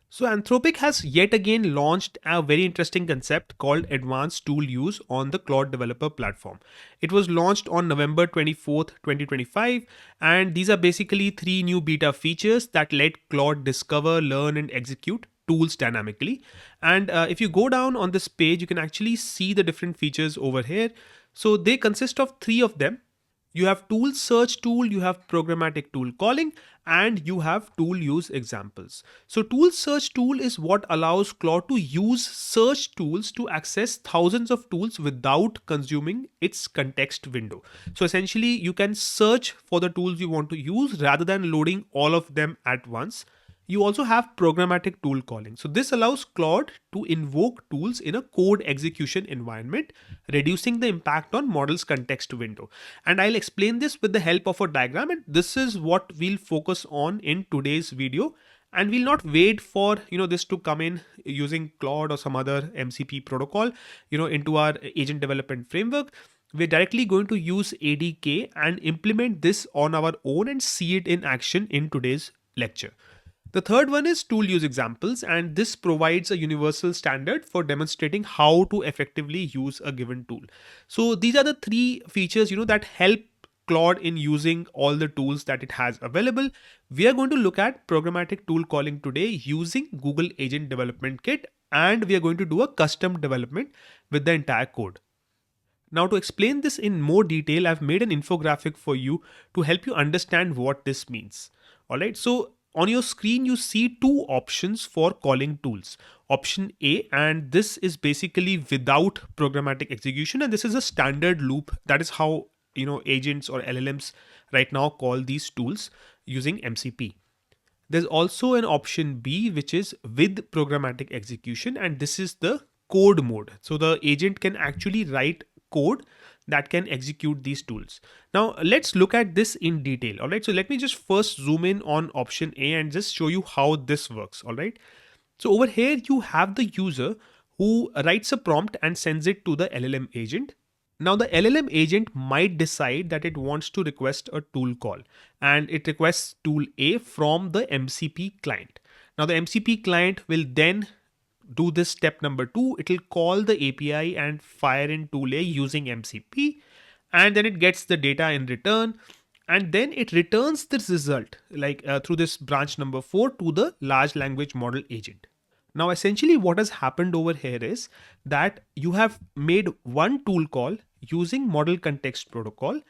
So Anthropic has yet again launched a very interesting concept called Advanced Tool Use on the Claude Developer platform. It was launched on November 24th, 2025, and these are basically three new beta features that let Claude discover, learn, and execute tools dynamically. And if you go down on this page, you can actually see the different features over here. So they consist of three of them. You have tool search tool, you have programmatic tool calling, and you have tool use examples. So tool search tool is what allows Claude to use search tools to access thousands of tools without consuming its context window. So essentially you can search for the tools you want to use rather than loading all of them at once. You also have programmatic tool calling. So this allows Claude to invoke tools in a code execution environment, reducing the impact on model's context window. And I'll explain this with the help of a diagram, and this is what we'll focus on in today's video. And we'll not wait for this to come in using Claude or some other MCP protocol into our agent development framework. We're directly going to use ADK and implement this on our own and see it in action in today's lecture. The third one is tool use examples, and this provides a universal standard for demonstrating how to effectively use a given tool. So these are the three features that help Claude in using all the tools that it has available. We are going to look at programmatic tool calling today using Google Agent Development Kit, and we are going to do a custom development with the entire code. Now, to explain this in more detail, I've made an infographic for you to help you understand what this means. All right, so on your screen, you see two options for calling tools. Option A, and this is basically without programmatic execution, and this is a standard loop. That is how agents or LLMs right now call these tools using MCP. There's also an option B, which is with programmatic execution, and this is the code mode. So the agent can actually write code that can execute these tools. Now let's look at this in detail. All right, so let me just first zoom in on option A and just show you how this works. All right, so over here you have the user who writes a prompt and sends it to the LLM agent. Now the LLM agent might decide that it wants to request a tool call, and it requests tool A from the MCP client. Now the MCP client will then do this step number 2. It will call the API and fire in tool A using MCP, and then it gets the data in return, and then it returns this result through this branch number 4 to the large language model agent. Now essentially what has happened over here is that you have made one tool call using model context protocol,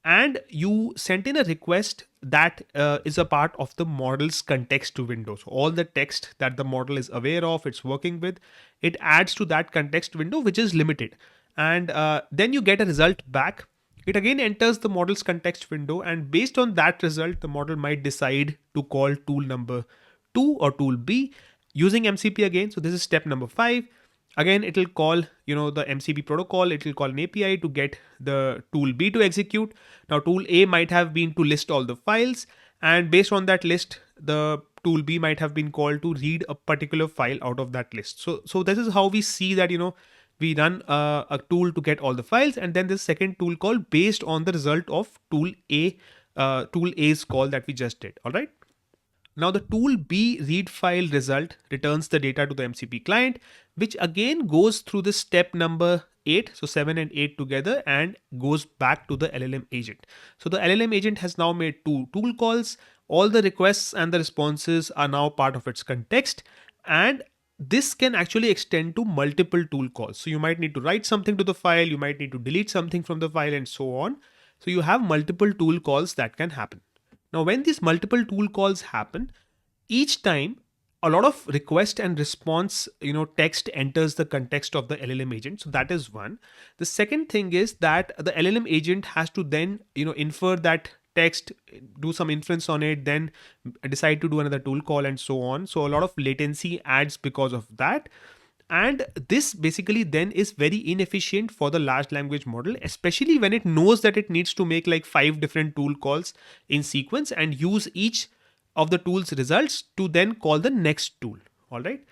and you sent in a request that is a part of the model's context window. So all the text that the model is aware of, it's working with, it adds to that context window, which is limited. And then you get a result back. It again enters the model's context window, and based on that result, the model might decide to call tool number 2 or tool B using MCP again. So this is step number 5. Again, it will call, the MCP protocol. It will call an API to get the tool B to execute. Now, tool A might have been to list all the files, and based on that list, the tool B might have been called to read a particular file out of that list. So this is how we see that, we run a tool to get all the files, and then this second tool call based on the result of tool A's call that we just did. All right. Now the tool B read file result returns the data to the MCP client, which again goes through the step number 8, so 7 and 8 together, and goes back to the LLM agent. So the LLM agent has now made 2 tool calls. All the requests and the responses are now part of its context, and this can actually extend to multiple tool calls. So you might need to write something to the file, you might need to delete something from the file, and so on. So you have multiple tool calls that can happen. Now, when these multiple tool calls happen, each time a lot of request and response, text enters the context of the LLM agent. So that is one. The second thing is that the LLM agent has to then, infer that text, do some inference on it, then decide to do another tool call and so on. So a lot of latency adds because of that. And this basically then is very inefficient for the large language model, especially when it knows that it needs to make like 5 different tool calls in sequence and use each of the tool's results to then call the next tool. All right.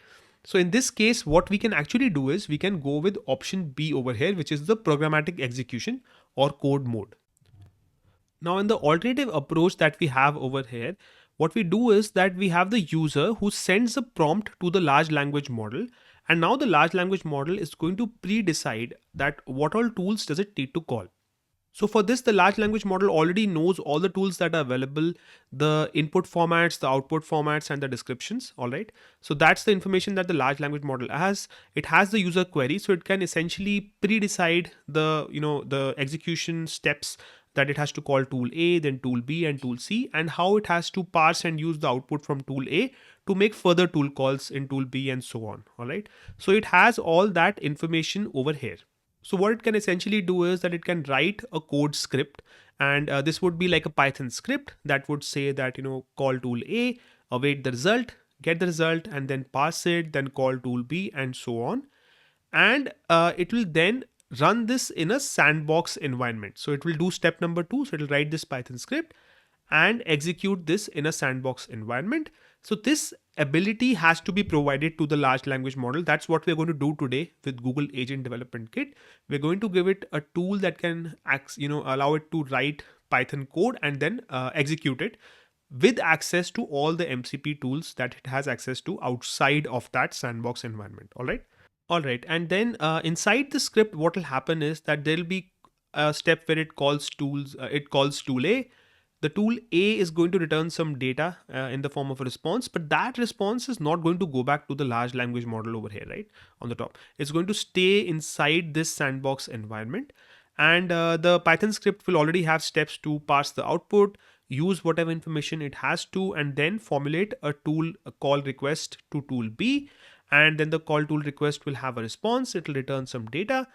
So in this case, what we can actually do is we can go with option B over here, which is the programmatic execution or code mode. Now in the alternative approach that we have over here, what we do is that we have the user who sends a prompt to the large language model, and now the large language model is going to pre-decide that what all tools does it need to call. So for this, the large language model already knows all the tools that are available, the input formats, the output formats, and the descriptions. All right. So that's the information that the large language model has. It has the user query, so it can essentially pre-decide the execution steps that it has to call tool A, then tool B, and tool C, and how it has to parse and use the output from tool A to make further tool calls in tool B, and so on. All right. So it has all that information over here. So what it can essentially do is that it can write a code script, and this would be like a Python script that would say that, call tool A, await the result, get the result, and then pass it, then call tool B, and so on. And it will then run this in a sandbox environment. So it will do step number 2. So it will write this Python script and execute this in a sandbox environment. So this ability has to be provided to the large language model. That's what we're going to do today with Google Agent Development Kit. We're going to give it a tool that can allow it to write Python code and then execute it with access to all the MCP tools that it has access to outside of that sandbox environment. All right. All right. And then inside the script, what will happen is that there'll be a step where it calls tools. It calls tool A. The tool A is going to return some data in the form of a response, but that response is not going to go back to the large language model over here, right? On the top. It's going to stay inside this sandbox environment. And the Python script will already have steps to parse the output, use whatever information it has to, and then formulate a call request to tool B. And then the call tool request will have a response. It will return some data.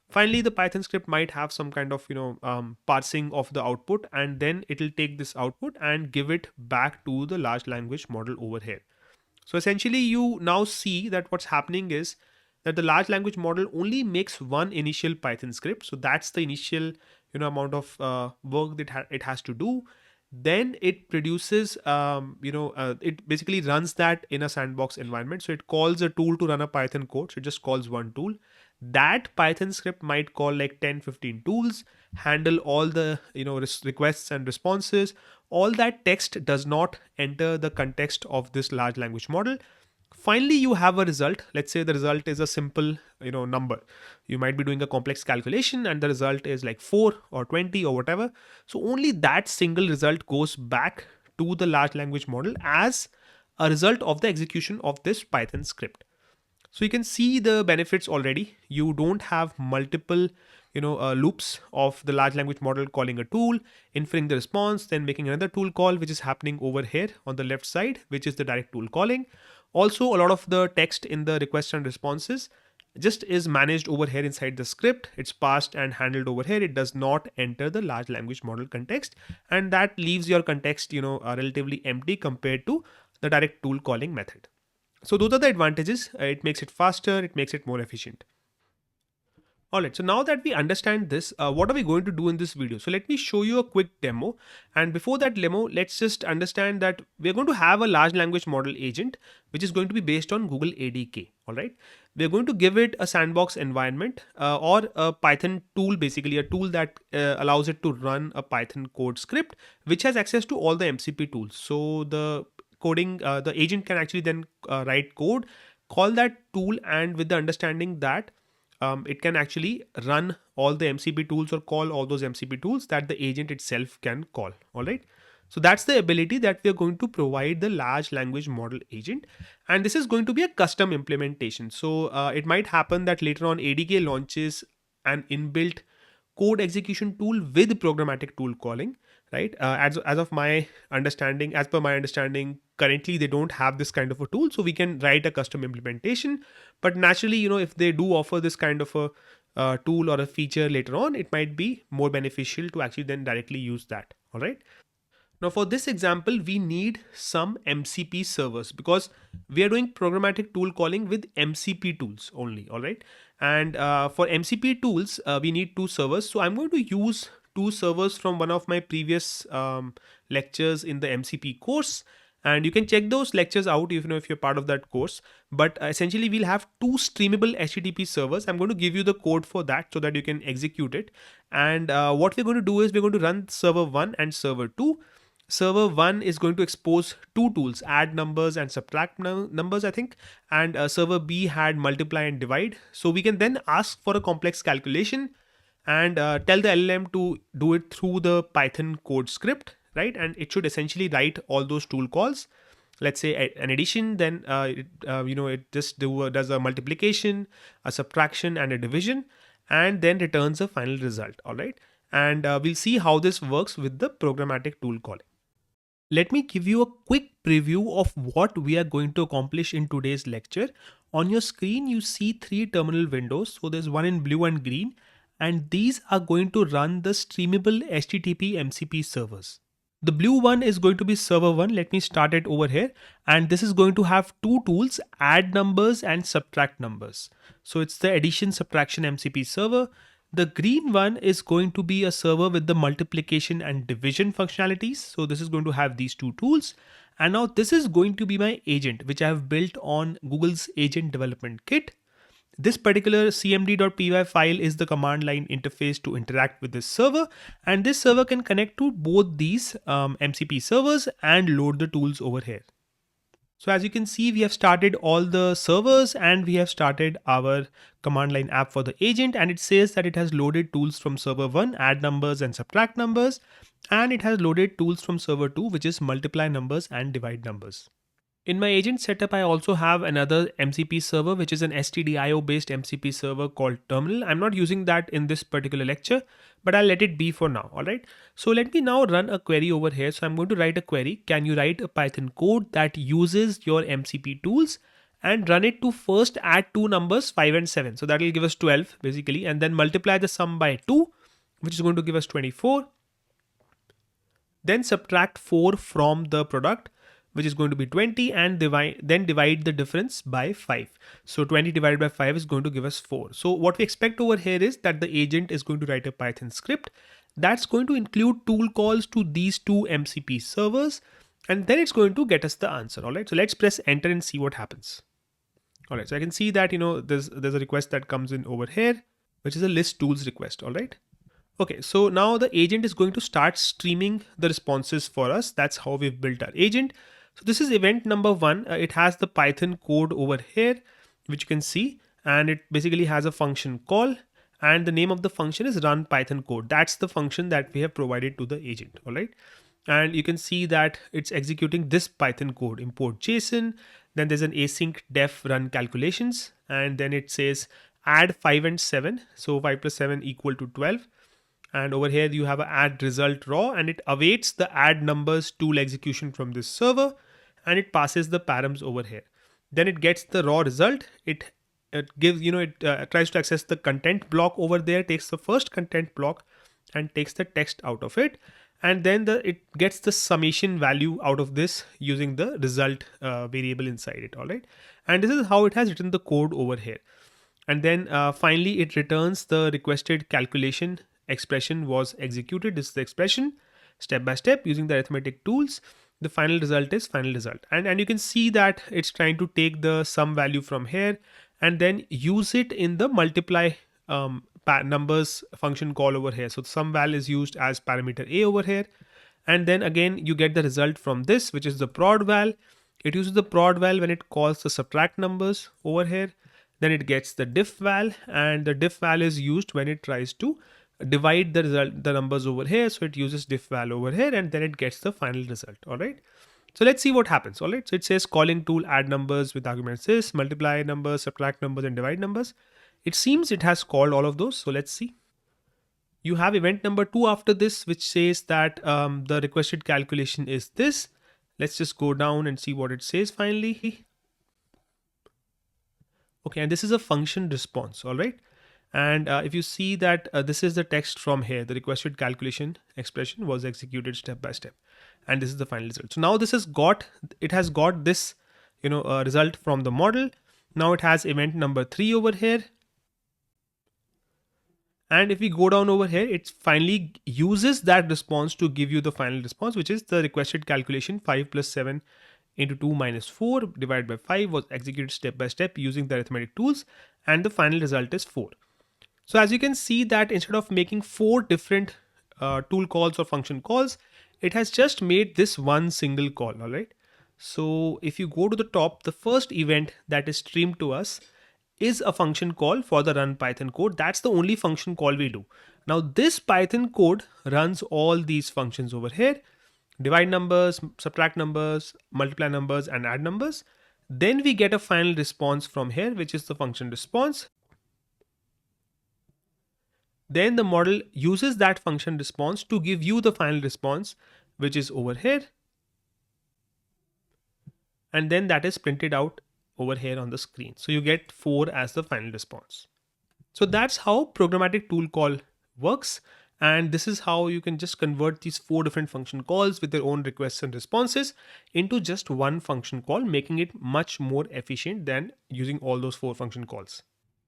Finally, the Python script might have some kind of parsing of the output, and then it will take this output and give it back to the large language model over here. So essentially, you now see that what's happening is that the large language model only makes one initial Python script. So that's the initial amount of work that it has to do. Then it produces it basically runs that in a sandbox environment. So it calls a tool to run a Python code. So it just calls one tool. That Python script might call like 10-15 tools, handle all the requests and responses. All that text does not enter the context of this large language model. Finally, you have a result. Let's say the result is a simple number. You might be doing a complex calculation and the result is like 4 or 20 or whatever. So only that single result goes back to the large language model as a result of the execution of this Python script. So you can see the benefits already. You don't have multiple loops of the large language model calling a tool, inferring the response, then making another tool call, which is happening over here on the left side, which is the direct tool calling. Also, a lot of the text in the requests and responses just is managed over here inside the script. It's passed and handled over here. It does not enter the large language model context, and that leaves your context relatively empty compared to the direct tool calling method. So those are the advantages. It makes it faster, it makes it more efficient. Alright, so now that we understand this, what are we going to do in this video? So let me show you a quick demo. And before that demo, let's just understand that we're going to have a large language model agent, which is going to be based on Google ADK. Alright, we're going to give it a sandbox environment or a Python tool, basically a tool that allows it to run a Python code script, which has access to all the MCP tools. So the agent can actually then write code, call that tool, and with the understanding that it can actually run all the MCP tools or call all those MCP tools that the agent itself can call. All right. So that's the ability that we are going to provide the large language model agent. And this is going to be a custom implementation. So it might happen that later on ADK launches an inbuilt code execution tool with programmatic tool calling, right? As per my understanding, currently they don't have this kind of a tool, so we can write a custom implementation. But naturally, if they do offer this kind of a tool or a feature later on, it might be more beneficial to actually then directly use that. All right. Now for this example, we need some MCP servers because we are doing programmatic tool calling with MCP tools only. All right. And for MCP tools, we need 2 servers. So I'm going to use 2 servers from one of my previous lectures in the MCP course. And you can check those lectures out if you're part of that course. But essentially, we'll have 2 streamable HTTP servers. I'm going to give you the code for that so that you can execute it. And what we're going to do is we're going to run server 1 and server 2. server 1 is going to expose two tools, add numbers and subtract numbers, I think, and server B had multiply and divide. So we can then ask for a complex calculation and tell the LLM to do it through the Python code script, right? And it should essentially write all those tool calls. Let's say an addition, then it just does a multiplication, a subtraction, and a division, and then returns a final result. All right, and we'll see how this works with the programmatic tool calling. Let me give you a quick preview of what we are going to accomplish in today's lecture. On your screen, you see three terminal windows. So there's one in blue and green, and these are going to run the streamable HTTP MCP servers. The blue one is going to be server 1. Let me start it over here. And this is going to have two tools, add numbers and subtract numbers. So it's the addition subtraction MCP server. The green one is going to be a server with the multiplication and division functionalities. So this is going to have these two tools. And now this is going to be my agent, which I have built on Google's Agent Development Kit. This particular cmd.py file is the command line interface to interact with this server, and this server can connect to both these MCP servers and load the tools over here. So as you can see, we have started all the servers and we have started our command line app for the agent, and it says that it has loaded tools from server 1, add numbers and subtract numbers, and it has loaded tools from server 2, which is multiply numbers and divide numbers. In my agent setup, I also have another MCP server, which is an stdio based MCP server called Terminal. I'm not using that in this particular lecture, but I'll let it be for now. All right. So let me now run a query over here. So I'm going to write a query. Can you write a Python code that uses your MCP tools and run it to first add two numbers 5 and 7. So that will give us 12 basically, and then multiply the sum by 2, which is going to give us 24. Then subtract 4 from the product, which is going to be 20, and then divide the difference by 5. So 20 divided by 5 is going to give us 4. So what we expect over here is that the agent is going to write a Python script that's going to include tool calls to these two MCP servers, and then it's going to get us the answer. All right, so let's press enter and see what happens. All right, so I can see that there's a request that comes in over here, which is a list tools request. All right. Okay, so now the agent is going to start streaming the responses for us. That's how we've built our agent. So this is event number 1. It has the Python code over here, which you can see, and it basically has a function call, and the name of the function is run Python code. That's the function that we have provided to the agent. All right. And you can see that it's executing this Python code, import JSON. Then there's an async def run calculations, and then it says add 5 and 7. So 5 plus 7 equal to 12. And over here you have an add result raw, and it awaits the add numbers tool execution from this server, and it passes the params over here. Then it gets the raw result. It gives, it tries to access the content block over there, takes the first content block and takes the text out of it. And then it gets the summation value out of this using the result variable inside it. All right. And this is how it has written the code over here. And then finally it returns the requested calculation expression was executed. This is the expression step by step using the arithmetic tools. The final result is final result. And you can see that it's trying to take the sum value from here and then use it in the multiply numbers function call over here. So the sum val is used as parameter A over here. And then again, you get the result from this, which is the prod val. It uses the prod val when it calls the subtract numbers over here. Then it gets the diff val, and the diff val is used when it tries to divide the numbers over here. So it uses diff val over here, and then it gets the final result. All right. So let's see what happens. All right. So it says calling tool add numbers with arguments this, multiply numbers, subtract numbers, and divide numbers. It seems it has called all of those. So let's see. You have event number 2 after this, which says that the requested calculation is this. Let's just go down and see what it says finally. Okay, and this is a function response. All right. And if you see that this is the text from here, the requested calculation expression was executed step by step, and this is the final result. So now this has got this result from the model. Now it has event number 3 over here. And if we go down over here, it finally uses that response to give you the final response, which is the requested calculation 5 plus 7 into 2 minus 4 divided by 5 was executed step by step using the arithmetic tools, and the final result is 4. So as you can see that instead of making 4 different tool calls or function calls, it has just made this one single call. All right. So if you go to the top, the first event that is streamed to us is a function call for the run Python code. That's the only function call we do. Now this Python code runs all these functions over here: divide numbers, subtract numbers, multiply numbers, and add numbers. Then we get a final response from here, which is the function response. Then the model uses that function response to give you the final response, which is over here. And then that is printed out over here on the screen. So you get 4 as the final response. So that's how programmatic tool call works. And this is how you can just convert these 4 different function calls with their own requests and responses into just one function call, making it much more efficient than using all those 4 function calls.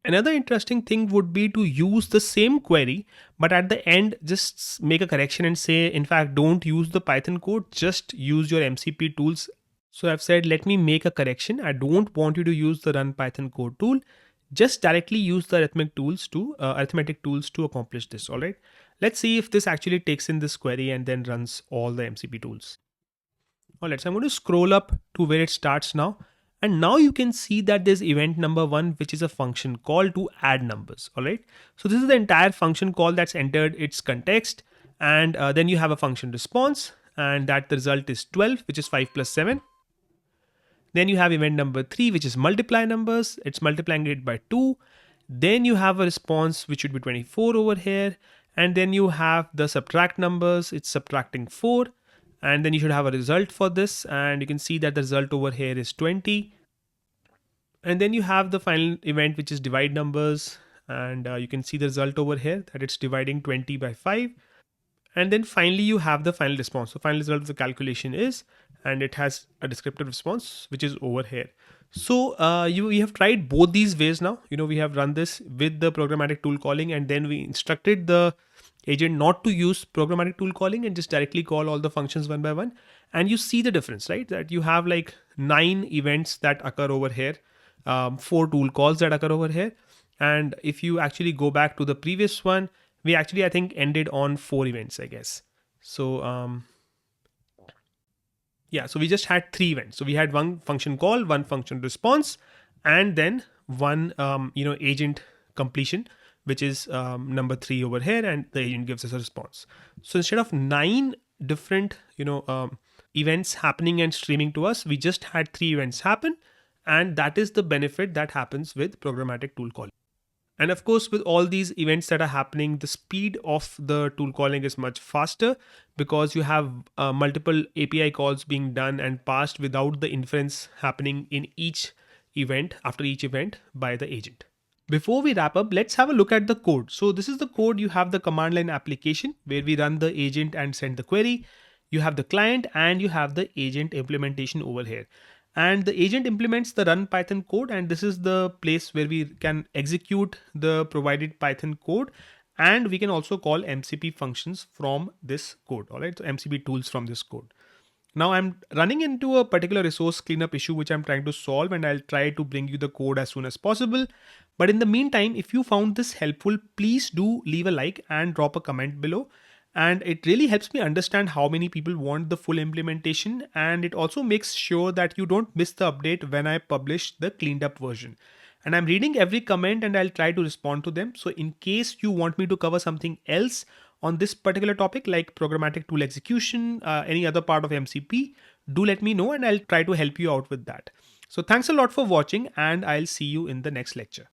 Another interesting thing would be to use the same query, but at the end, just make a correction and say, in fact, don't use the Python code, just use your MCP tools. So I've said, let me make a correction. I don't want you to use the run Python code tool. Just directly use the arithmetic tools to accomplish this. All right. Let's see if this actually takes in this query and then runs all the MCP tools. All right. So I'm going to scroll up to where it starts now. And now you can see that there's event number 1, which is a function call to add numbers. All right. So this is the entire function call that's entered its context. And then you have a function response, and that the result is 12, which is 5 plus 7. Then you have event number 3, which is multiply numbers. It's multiplying it by 2. Then you have a response, which would be 24 over here. And then you have the subtract numbers. It's subtracting 4. And then you should have a result for this. And you can see that the result over here is 20. And then you have the final event, which is divide numbers. And you can see the result over here that it's dividing 20 by 5. And then finally, you have the final response. So final result of the calculation is, and it has a descriptive response, which is over here. So we have tried both these ways now. We have run this with the programmatic tool calling, and then we instructed the agent not to use programmatic tool calling and just directly call all the functions one by one. And you see the difference, right? That you have like 9 events that occur over here, 4 tool calls that occur over here. And if you actually go back to the previous one, we actually, I think, ended on 4 events, I guess. So yeah, so we just had 3 events. So we had one function call, one function response, and then one agent completion, which is number 3 over here, and the agent gives us a response. So instead of 9 different events happening and streaming to us, we just had 3 events happen, and that is the benefit that happens with programmatic tool calling. And of course, with all these events that are happening, the speed of the tool calling is much faster because you have multiple API calls being done and passed without the inference happening in each event, after each event, by the agent. Before we wrap up, let's have a look at the code. So this is the code. You have the command line application where we run the agent and send the query. You have the client and you have the agent implementation over here. And the agent implements the run Python code, and this is the place where we can execute the provided Python code, and we can also call MCP functions from this code. All right, so MCP tools from this code. Now I'm running into a particular resource cleanup issue which I'm trying to solve, and I'll try to bring you the code as soon as possible. But in the meantime, if you found this helpful, please do leave a like and drop a comment below. And it really helps me understand how many people want the full implementation. And it also makes sure that you don't miss the update when I publish the cleaned up version. And I'm reading every comment and I'll try to respond to them. So in case you want me to cover something else on this particular topic, like programmatic tool execution, any other part of MCP, do let me know and I'll try to help you out with that. So thanks a lot for watching, and I'll see you in the next lecture.